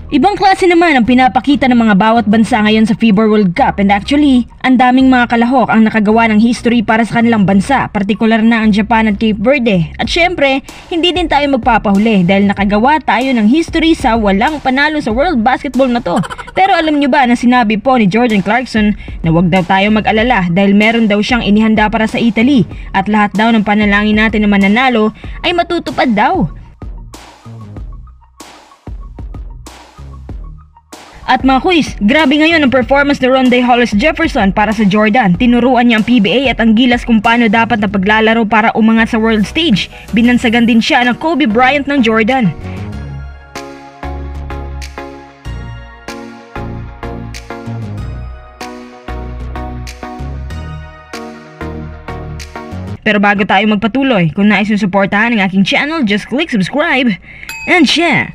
Ibang klase naman ang pinapakita ng mga bawat bansa ngayon sa FIBA World Cup, and actually, ang daming mga kalahok ang nakagawa ng history para sa kanilang bansa, partikular na ang Japan at Cape Verde. At syempre, hindi din tayo magpapahuli dahil nakagawa tayo ng history sa walang panalo sa World Basketball na to. Pero alam nyo ba na sinabi po ni Jordan Clarkson na wag daw tayo mag-alala dahil meron daw siyang inihanda para sa Italy at lahat daw ng panalangin natin na mananalo ay matutupad daw. At mga quiz, grabe ngayon ang performance ni Rondae Hollis-Jefferson para sa Jordan. Tinuruan niya ang PBA at ang gilas kung paano dapat na paglalaro para umangat sa world stage. Binansagan din siya ng Kobe Bryant ng Jordan. Pero bago tayo magpatuloy, kung nais yung suportahan ng aking channel, just click subscribe and share.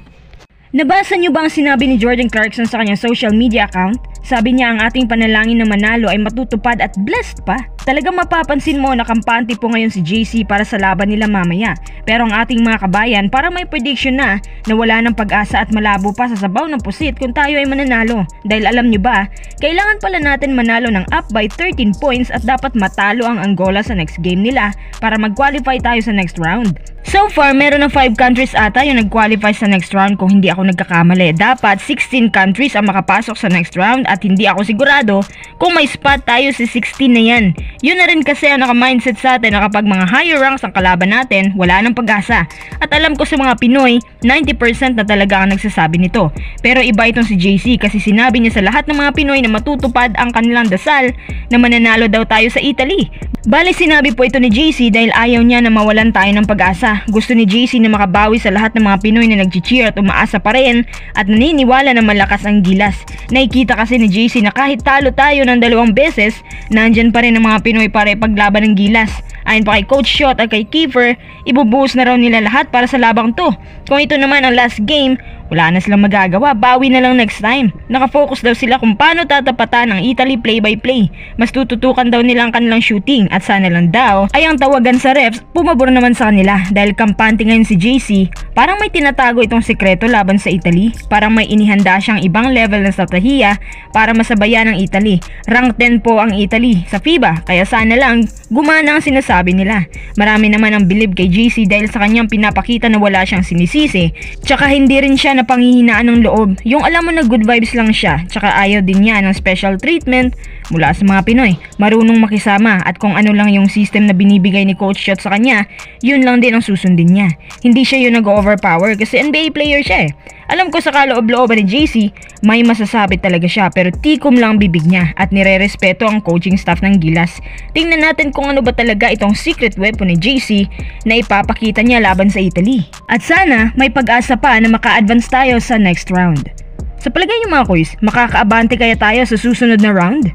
Nabasa niyo ba ang sinabi ni Jordan Clarkson sa kanyang social media account? Sabi niya ang ating panalangin na manalo ay matutupad at blessed pa. Talagang mapapansin mo na kampante po ngayon si JC para sa laban nila mamaya. Pero ang ating mga kabayan para may prediction na wala ng pag-asa at malabo pa sa sabaw ng pusit kung tayo ay mananalo. Dahil alam niyo ba, kailangan pala natin manalo ng up by 13 points at dapat matalo ang Angola sa next game nila para mag-qualify tayo sa next round. So far, meron ng 5 countries ata yung nag-qualify sa next round kung hindi ako nagkakamali. Dapat 16 countries ang makapasok sa next round at hindi ako sigurado kung may spot tayo sa 16 na yan. Yun na rin kasi ang naka-mindset sa atin na kapag mga higher ranks ang kalaban natin, wala nang pag-asa. At alam ko sa mga Pinoy, 90% na talaga ang nagsasabi nito. Pero iba itong si JC kasi sinabi niya sa lahat ng mga Pinoy na matutupad ang kanilang dasal na mananalo daw tayo sa Italy. Bale sinabi po ito ni JC dahil ayaw niya na mawalan tayo ng pag-asa. Gusto ni JC na makabawi sa lahat ng mga Pinoy na nag-cheer at umaasa pa rin at naniniwala na malakas ang gilas. Nakikita kasi ni JC na kahit talo tayo ng 2 beses, nandyan pa rin ang mga Pinoy para ipaglaban ng gilas. Ayon pa kay Coach Shot at kay Kiefer, ibubuhos na raw nila lahat para sa labang to. Kung ito naman ang last game, wala na silang magagawa, bawi na lang next time. Nakafocus daw sila kung paano tatapatan ang Italy play-by-play. Mas tututukan daw nila ang kanilang shooting at sana lang daw ay ang tawagan sa refs pumabor naman sa kanila dahil kampante ngayon si JC. Parang may tinatago itong sekreto laban sa Italy. Parang may inihanda siyang ibang level ng strategiya para masabayan ang Italy. Rank 10 po ang Italy sa FIBA kaya sana lang gumana ang sinasabi nila. Marami naman ang believe kay JC dahil sa kanyang pinapakita na wala siyang sinisisi. Tsaka hindi rin siya na panghihinaan ng loob. Yung alam mo na good vibes lang siya. Tsaka ayaw din niya ng special treatment mula sa mga Pinoy. Marunong makisama at kung ano lang yung system na binibigay ni Coach Shot sa kanya, yun lang din ang susundin niya. Hindi siya yung nag-overpower kasi NBA player siya eh. Alam ko sa kaloob-looban ni JC, may masasabi talaga siya pero tikom lang bibig niya at nire-respeto ang coaching staff ng Gilas. Tingnan natin kung ano ba talaga itong secret weapon ni JC na ipapakita niya laban sa Italy. At sana may pag-asa pa na maka-advance tayo sa next round. Sa palagay niyo mga kuys, makakaabante kaya tayo sa susunod na round?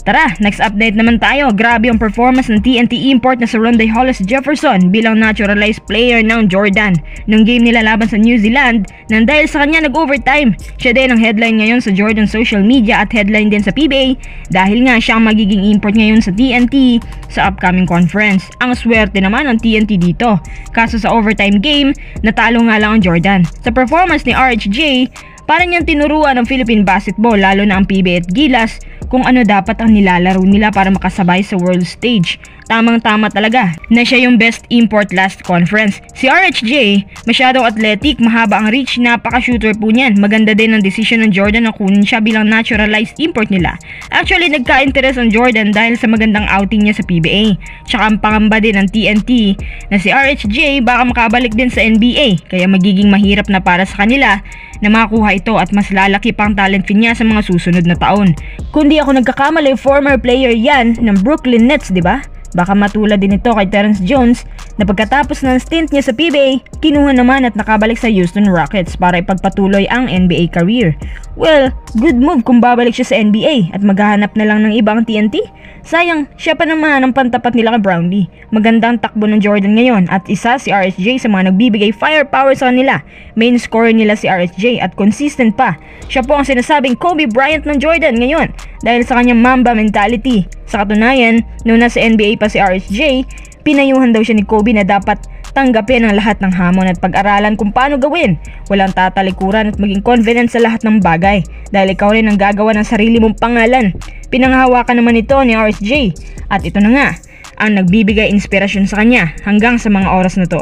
Tara, next update naman tayo. Grabe ang performance ng TNT import na si Rondae Hollis-Jefferson bilang naturalized player ng Jordan. Nung game nila laban sa New Zealand, nang dahil sa kanya nag-overtime. Siya din ang headline ngayon sa Jordan social media at headline din sa PBA dahil nga siya ang magiging import ngayon sa TNT sa upcoming conference. Ang swerte naman ng TNT dito. Kaso sa overtime game, natalo nga lang ang Jordan. Sa performance ni RHJ, parang niyang tinuruan ng Philippine basketball lalo na ang PBA at Gilas kung ano dapat ang nilalaro nila para makasabay sa world stage. Tamang-tama talaga na siya yung best import last conference. Si RHJ, masyadong athletic, mahaba ang reach, napaka-shooter po niyan. Maganda din ang decision ng Jordan na kunin siya bilang naturalized import nila. Actually, nagka-interest ang Jordan dahil sa magandang outing niya sa PBA. Tsaka ang pangamba din ng TNT na si RHJ baka makabalik din sa NBA. Kaya magiging mahirap na para sa kanila na makakuha ito at mas lalaki pang talent niya sa mga susunod na taon. Kundi ako nagkakamali, former player yan ng Brooklyn Nets, di ba? Baka matulad din ito kay Terrence Jones na pagkatapos ng stint niya sa PBA, kinuha naman at nakabalik sa Houston Rockets para ipagpatuloy ang NBA career. Well, good move kung babalik siya sa NBA at maghahanap na lang ng ibang TNT. Sayang, siya pa naman ang pantapat nila kay Brownlee. Magandang takbo ng Jordan ngayon at isa si RSJ sa mga nagbibigay firepower sa kanila. Main scorer nila si RSJ at consistent pa. Siya po ang sinasabing Kobe Bryant ng Jordan ngayon dahil sa kanyang Mamba mentality. Sa katunayan, noong nasa NBA pa si RSJ, pinayuhan daw siya ni Kobe na dapat tanggapin ang lahat ng hamon at pag-aralan kung paano gawin. Walang tatalikuran at maging confident sa lahat ng bagay dahil ikaw rin ang gagawa ng sarili mong pangalan. Pinanghahawakan naman ito ni RSJ at ito na nga ang nagbibigay inspirasyon sa kanya hanggang sa mga oras na to.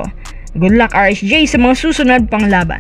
Good luck RSJ sa mga susunod pang laban.